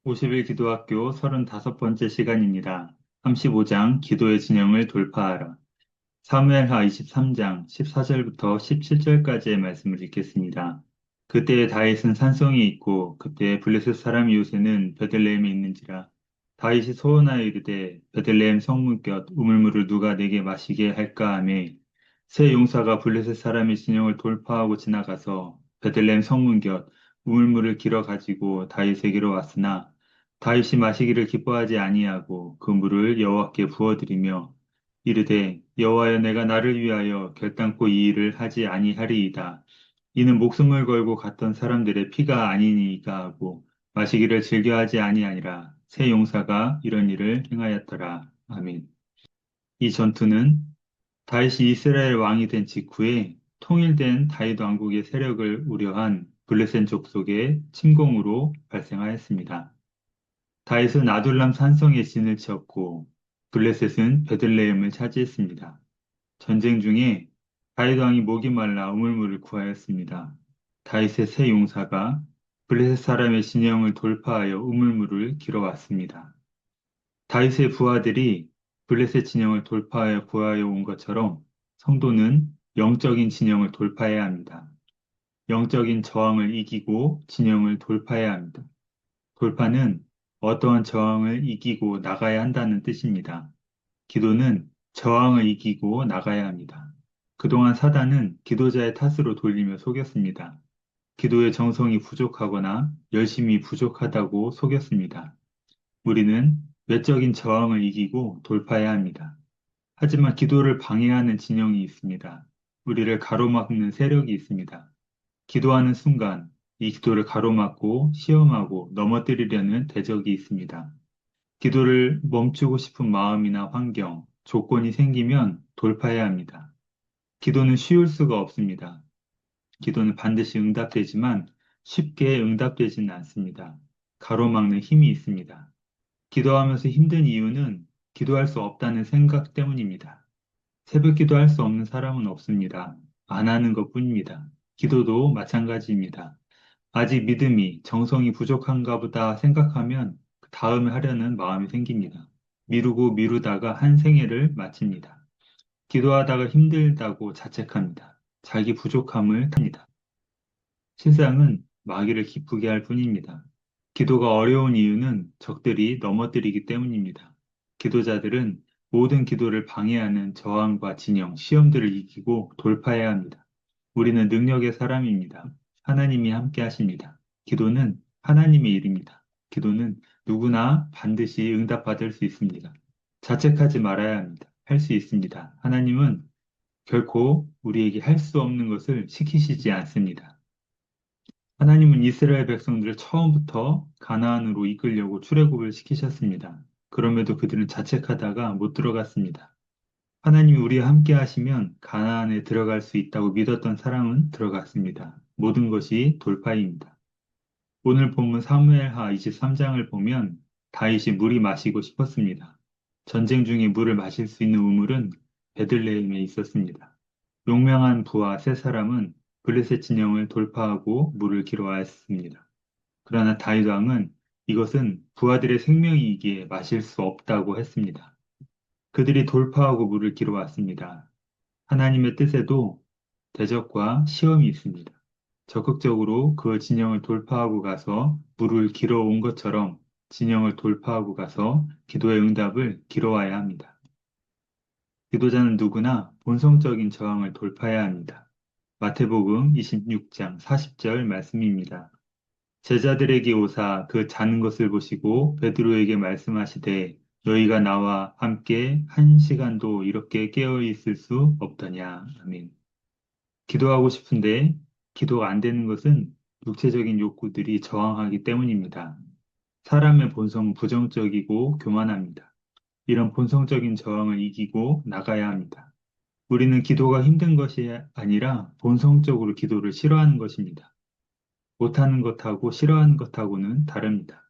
50일 기도학교 35번째 시간입니다. 35장 기도의 진영을 돌파하라. 사무엘하 23장 14절부터 17절까지의 말씀을 읽겠습니다. 그때에 다윗은 산성이 있고 그때 블레셋 사람 요새는 베들레헴에 있는지라. 다윗이 소원하여 이르되 베들레헴 성문 곁 우물물을 누가 내게 마시게 할까 하매 새 용사가 블레셋 사람의 진영을 돌파하고 지나가서 베들레헴 성문 곁 우물물을 길어 가지고 다윗에게로 왔으나 다윗이 마시기를 기뻐하지 아니하고 그 물을 여호와께 부어드리며 이르되 여호와여 내가 나를 위하여 결단코 이 일을 하지 아니하리이다. 이는 목숨을 걸고 갔던 사람들의 피가 아니니이까 하고 마시기를 즐겨하지 아니하니라. 새 용사가 이런 일을 행하였더라. 아멘. 이 전투는 다윗이 이스라엘 왕이 된 직후에 통일된 다윗 왕국의 세력을 우려한 블레셋 족속의 침공으로 발생하였습니다. 다윗은 아둘람 산성에 진을 치었고 블레셋은 베들레헴을 차지했습니다. 전쟁 중에 다윗 왕이 목이 말라 우물물을 구하였습니다. 다윗의 새 용사가 블레셋 사람의 진영을 돌파하여 우물물을 길어왔습니다. 다윗의 부하들이 블레셋 진영을 돌파하여 구하여 온 것처럼 성도는 영적인 진영을 돌파해야 합니다. 영적인 저항을 이기고 진영을 돌파해야 합니다. 돌파는 어떠한 저항을 이기고 나가야 한다는 뜻입니다. 기도는 저항을 이기고 나가야 합니다. 그동안 사단은 기도자의 탓으로 돌리며 속였습니다. 기도의 정성이 부족하거나 열심이 부족하다고 속였습니다. 우리는 외적인 저항을 이기고 돌파해야 합니다. 하지만 기도를 방해하는 진영이 있습니다. 우리를 가로막는 세력이 있습니다. 기도하는 순간 이 기도를 가로막고 시험하고 넘어뜨리려는 대적이 있습니다. 기도를 멈추고 싶은 마음이나 환경, 조건이 생기면 돌파해야 합니다. 기도는 쉬울 수가 없습니다. 기도는 반드시 응답되지만 쉽게 응답되지는 않습니다. 가로막는 힘이 있습니다. 기도하면서 힘든 이유는 기도할 수 없다는 생각 때문입니다. 새벽 기도할 수 없는 사람은 없습니다. 안 하는 것 뿐입니다. 기도도 마찬가지입니다. 아직 믿음이, 정성이 부족한가 보다 생각하면 그 다음에 하려는 마음이 생깁니다. 미루고 미루다가 한 생애를 마칩니다. 기도하다가 힘들다고 자책합니다. 자기 부족함을 탑니다. 세상은 마귀를 기쁘게 할 뿐입니다. 기도가 어려운 이유는 적들이 넘어뜨리기 때문입니다. 기도자들은 모든 기도를 방해하는 저항과 진영, 시험들을 이기고 돌파해야 합니다. 우리는 능력의 사람입니다. 하나님이 함께 하십니다. 기도는 하나님의 일입니다. 기도는 누구나 반드시 응답받을 수 있습니다. 자책하지 말아야 합니다. 할 수 있습니다. 하나님은 결코 우리에게 할 수 없는 것을 시키시지 않습니다. 하나님은 이스라엘 백성들을 처음부터 가나안으로 이끌려고 출애굽을 시키셨습니다. 그럼에도 그들은 자책하다가 못 들어갔습니다. 하나님이 우리와 함께 하시면 가나안에 들어갈 수 있다고 믿었던 사람은 들어갔습니다. 모든 것이 돌파입니다. 오늘 본문 사무엘하 23장을 보면 다윗이 물이 마시고 싶었습니다. 전쟁 중에 물을 마실 수 있는 우물은 베들레헴에 있었습니다. 용맹한 부하 세 사람은 블레셋 진영을 돌파하고 물을 길어왔습니다. 그러나 다윗 왕은 이것은 부하들의 생명이기에 마실 수 없다고 했습니다. 그들이 돌파하고 물을 길어왔습니다. 하나님의 뜻에도 대적과 시험이 있습니다. 적극적으로 그 진영을 돌파하고 가서 물을 길어온 것처럼 진영을 돌파하고 가서 기도의 응답을 길어와야 합니다. 기도자는 누구나 본성적인 저항을 돌파해야 합니다. 마태복음 26장 40절 말씀입니다. 제자들에게 오사 그 자는 것을 보시고 베드로에게 말씀하시되 너희가 나와 함께 한 시간도 이렇게 깨어 있을 수 없더냐. 아멘. 기도하고 싶은데 기도가 안 되는 것은 육체적인 욕구들이 저항하기 때문입니다. 사람의 본성은 부정적이고 교만합니다. 이런 본성적인 저항을 이기고 나가야 합니다. 우리는 기도가 힘든 것이 아니라 본성적으로 기도를 싫어하는 것입니다. 못하는 것하고 싫어하는 것하고는 다릅니다.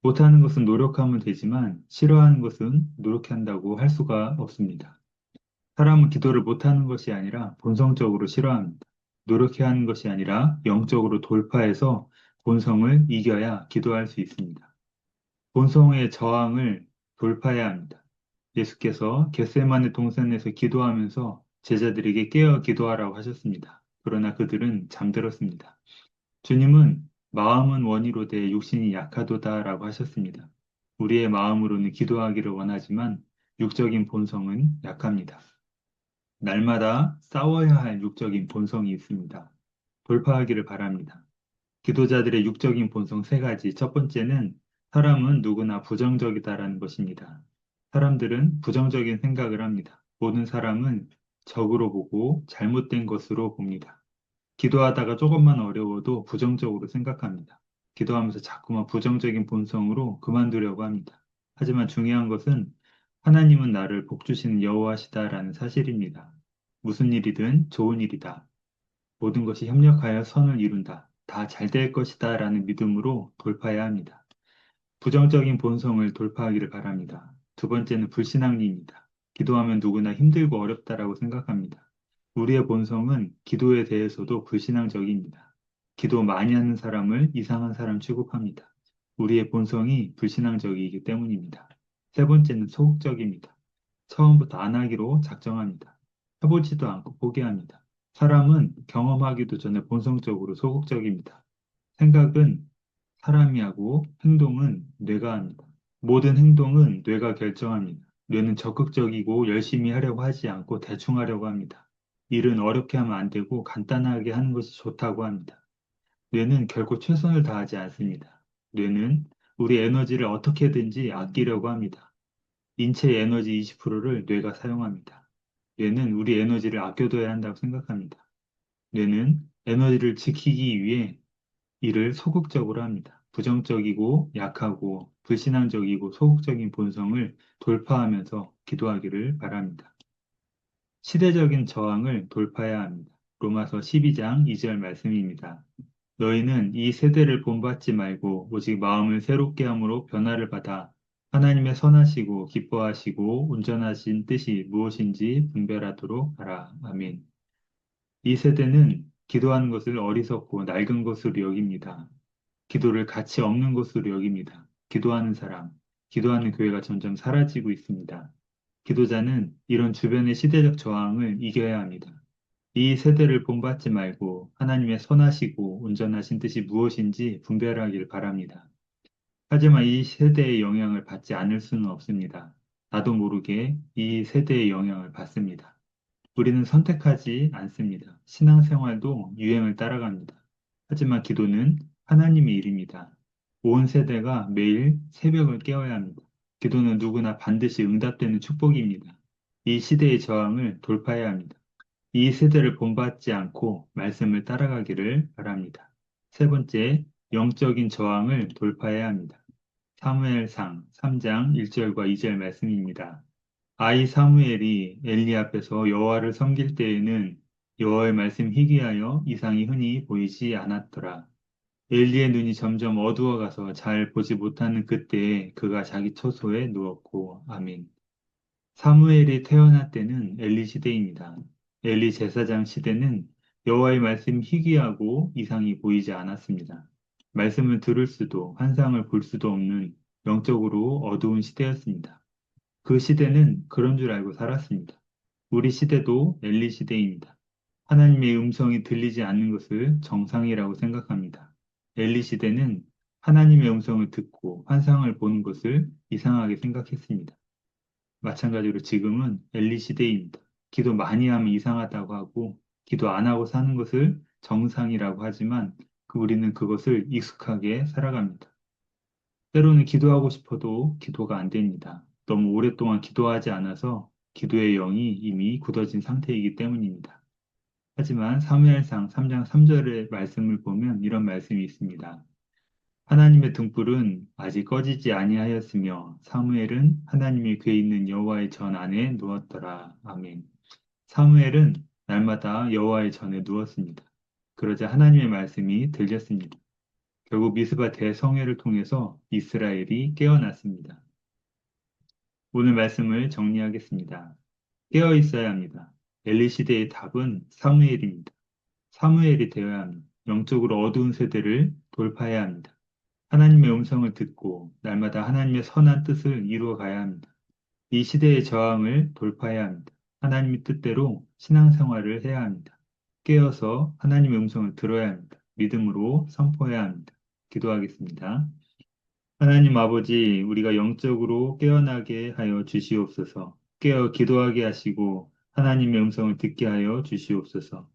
못하는 것은 노력하면 되지만 싫어하는 것은 노력한다고 할 수가 없습니다. 사람은 기도를 못하는 것이 아니라 본성적으로 싫어합니다. 노력해야 하는 것이 아니라 영적으로 돌파해서 본성을 이겨야 기도할 수 있습니다. 본성의 저항을 돌파해야 합니다. 예수께서 겟세마네 동산에서 기도하면서 제자들에게 깨어 기도하라고 하셨습니다. 그러나 그들은 잠들었습니다. 주님은 마음은 원이로되 육신이 약하도다라고 하셨습니다. 우리의 마음으로는 기도하기를 원하지만 육적인 본성은 약합니다. 날마다 싸워야 할 육적인 본성이 있습니다. 돌파하기를 바랍니다. 기도자들의 육적인 본성 세 가지. 첫 번째는 사람은 누구나 부정적이다라는 것입니다. 사람들은 부정적인 생각을 합니다. 모든 사람은 적으로 보고 잘못된 것으로 봅니다. 기도하다가 조금만 어려워도 부정적으로 생각합니다. 기도하면서 자꾸만 부정적인 본성으로 그만두려고 합니다. 하지만 중요한 것은 하나님은 나를 복주시는 여호와시다라는 사실입니다. 무슨 일이든 좋은 일이다. 모든 것이 협력하여 선을 이룬다. 다 잘 될 것이다. 라는 믿음으로 돌파해야 합니다. 부정적인 본성을 돌파하기를 바랍니다. 두 번째는 불신앙리입니다. 기도하면 누구나 힘들고 어렵다라고 생각합니다. 우리의 본성은 기도에 대해서도 불신앙적입니다. 기도 많이 하는 사람을 이상한 사람 취급합니다. 우리의 본성이 불신앙적이기 때문입니다. 세 번째는 소극적입니다. 처음부터 안 하기로 작정합니다. 해보지도 않고 포기합니다. 사람은 경험하기도 전에 본성적으로 소극적입니다. 생각은 사람이 하고 행동은 뇌가 합니다. 모든 행동은 뇌가 결정합니다. 뇌는 적극적이고 열심히 하려고 하지 않고 대충 하려고 합니다. 일은 어렵게 하면 안 되고 간단하게 하는 것이 좋다고 합니다. 뇌는 결코 최선을 다하지 않습니다. 뇌는 우리 에너지를 어떻게든지 아끼려고 합니다. 인체의 에너지 20%를 뇌가 사용합니다. 뇌는 우리 에너지를 아껴둬야 한다고 생각합니다. 뇌는 에너지를 지키기 위해 이를 소극적으로 합니다. 부정적이고 약하고 불신앙적이고 소극적인 본성을 돌파하면서 기도하기를 바랍니다. 시대적인 저항을 돌파해야 합니다. 로마서 12장 2절 말씀입니다. 너희는 이 세대를 본받지 말고 오직 마음을 새롭게 함으로 변화를 받아 하나님의 선하시고 기뻐하시고 온전하신 뜻이 무엇인지 분별하도록 하라. 아멘. 이 세대는 기도하는 것을 어리석고 낡은 것으로 여깁니다. 기도를 가치 없는 것으로 여깁니다. 기도하는 사람, 기도하는 교회가 점점 사라지고 있습니다. 기도자는 이런 주변의 시대적 저항을 이겨야 합니다. 이 세대를 본받지 말고 하나님의 선하시고 온전하신 뜻이 무엇인지 분별하길 바랍니다. 하지만 이 세대의 영향을 받지 않을 수는 없습니다. 나도 모르게 이 세대의 영향을 받습니다. 우리는 선택하지 않습니다. 신앙생활도 유행을 따라갑니다. 하지만 기도는 하나님의 일입니다. 온 세대가 매일 새벽을 깨워야 합니다. 기도는 누구나 반드시 응답되는 축복입니다. 이 시대의 저항을 돌파해야 합니다. 이 세대를 본받지 않고 말씀을 따라가기를 바랍니다. 세 번째, 영적인 저항을 돌파해야 합니다. 사무엘상 3장 1절과 2절 말씀입니다. 아이 사무엘이 엘리 앞에서 여호와를 섬길 때에는 여호와의 말씀 희귀하여 이상이 흔히 보이지 않았더라. 엘리의 눈이 점점 어두워가서 잘 보지 못하는 그때에 그가 자기 처소에 누웠고, 아멘. 사무엘이 태어날 때는 엘리 시대입니다. 엘리 제사장 시대는 여호와의 말씀 희귀하고 이상이 보이지 않았습니다. 말씀을 들을 수도 환상을 볼 수도 없는 영적으로 어두운 시대였습니다. 그 시대는 그런 줄 알고 살았습니다. 우리 시대도 엘리 시대입니다. 하나님의 음성이 들리지 않는 것을 정상이라고 생각합니다. 엘리 시대는 하나님의 음성을 듣고 환상을 보는 것을 이상하게 생각했습니다. 마찬가지로 지금은 엘리 시대입니다. 기도 많이 하면 이상하다고 하고 기도 안 하고 사는 것을 정상이라고 하지만 우리는 그것을 익숙하게 살아갑니다. 때로는 기도하고 싶어도 기도가 안 됩니다. 너무 오랫동안 기도하지 않아서 기도의 영이 이미 굳어진 상태이기 때문입니다. 하지만 사무엘상 3장 3절의 말씀을 보면 이런 말씀이 있습니다. 하나님의 등불은 아직 꺼지지 아니하였으며 사무엘은 하나님이 궤 있는 여호와의 전 안에 누웠더라. 아멘. 사무엘은 날마다 여호와의 전에 누웠습니다. 그러자 하나님의 말씀이 들렸습니다. 결국 미스바 대성회를 통해서 이스라엘이 깨어났습니다. 오늘 말씀을 정리하겠습니다. 깨어 있어야 합니다. 엘리 시대의 답은 사무엘입니다. 사무엘이 되어야 합니다. 영적으로 어두운 세대를 돌파해야 합니다. 하나님의 음성을 듣고 날마다 하나님의 선한 뜻을 이루어 가야 합니다. 이 시대의 저항을 돌파해야 합니다. 하나님의 뜻대로 신앙생활을 해야 합니다. 깨어서 하나님의 음성을 들어야 합니다. 믿음으로 선포해야 합니다. 기도하겠습니다. 하나님 아버지, 우리가 영적으로 깨어나게 하여 주시옵소서. 깨어 기도하게 하시고 하나님의 음성을 듣게 하여 주시옵소서.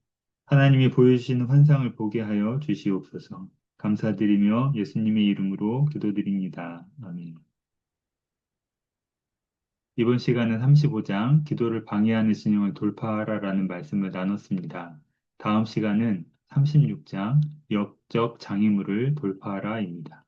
하나님이 보여주시는 환상을 보게 하여 주시옵소서. 감사드리며 예수님의 이름으로 기도드립니다. 아멘. 이번 시간은 35장 기도를 방해하는 진영을 돌파하라라는 말씀을 나눴습니다. 다음 시간은 36장 역적 장애물을 돌파하라입니다.